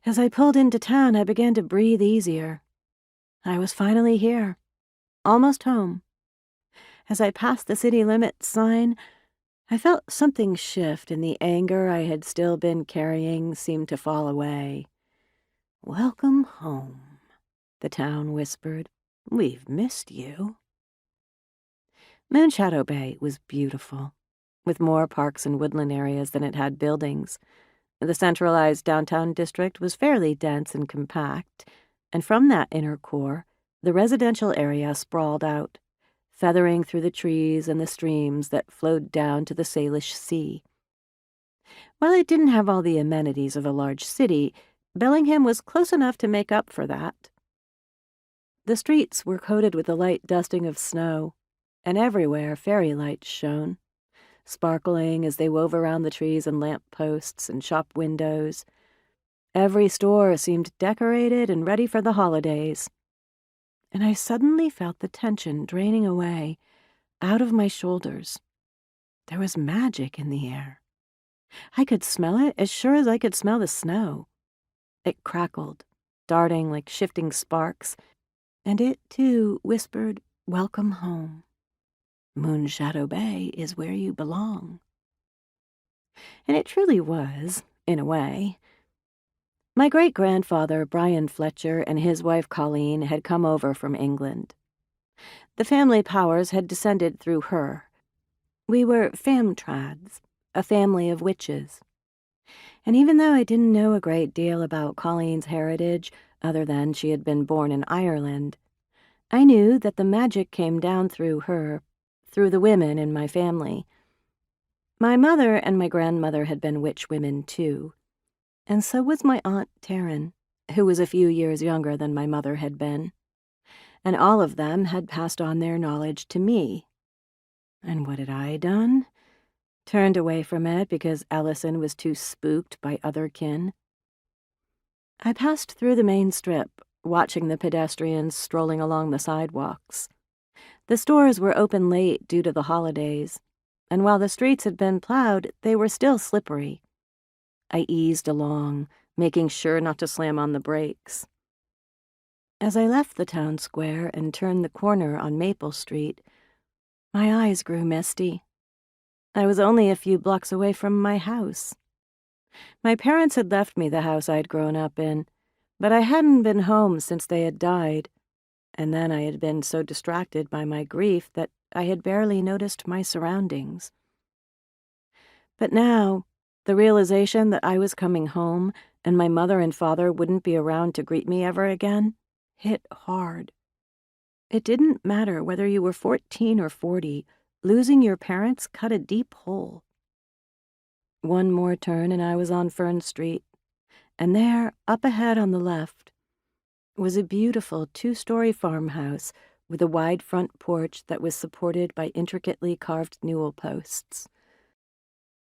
As I pulled into town, I began to breathe easier. I was finally here, almost home. As I passed the city limits sign, I felt something shift, and the anger I had still been carrying seemed to fall away. "Welcome home," the town whispered. "We've missed you." Moonshadow Bay was beautiful, with more parks and woodland areas than it had buildings. The centralized downtown district was fairly dense and compact, and from that inner core, the residential area sprawled out, feathering through the trees and the streams that flowed down to the Salish Sea. While it didn't have all the amenities of a large city, Bellingham was close enough to make up for that. The streets were coated with a light dusting of snow, and everywhere fairy lights shone, sparkling as they wove around the trees and lamp posts and shop windows. Every store seemed decorated and ready for the holidays. And I suddenly felt the tension draining away, out of my shoulders. There was magic in the air. I could smell it as sure as I could smell the snow. It crackled, darting like shifting sparks, and it, too, whispered, "Welcome home. Moonshadow Bay is where you belong." And it truly was, in a way. My great-grandfather, Brian Fletcher, and his wife Colleen had come over from England. The family powers had descended through her. We were Famtrads, a family of witches. And even though I didn't know a great deal about Colleen's heritage, other than she had been born in Ireland, I knew that the magic came down through her, through the women in my family. My mother and my grandmother had been witch women, too. And so was my Aunt Taryn, who was a few years younger than my mother had been. And all of them had passed on their knowledge to me. And what had I done? Turned away from it because Ellison was too spooked by other kin. I passed through the main strip, watching the pedestrians strolling along the sidewalks. The stores were open late due to the holidays, and while the streets had been plowed, they were still slippery. I eased along, making sure not to slam on the brakes. As I left the town square and turned the corner on Maple Street, my eyes grew misty. I was only a few blocks away from my house. My parents had left me the house I'd grown up in, but I hadn't been home since they had died, and then I had been so distracted by my grief that I had barely noticed my surroundings. But now, the realization that I was coming home and my mother and father wouldn't be around to greet me ever again hit hard. It didn't matter whether you were 14 or 40, losing your parents cut a deep hole. One more turn and I was on Fern Street, and there, up ahead on the left, was a beautiful 2-story farmhouse with a wide front porch that was supported by intricately carved newel posts.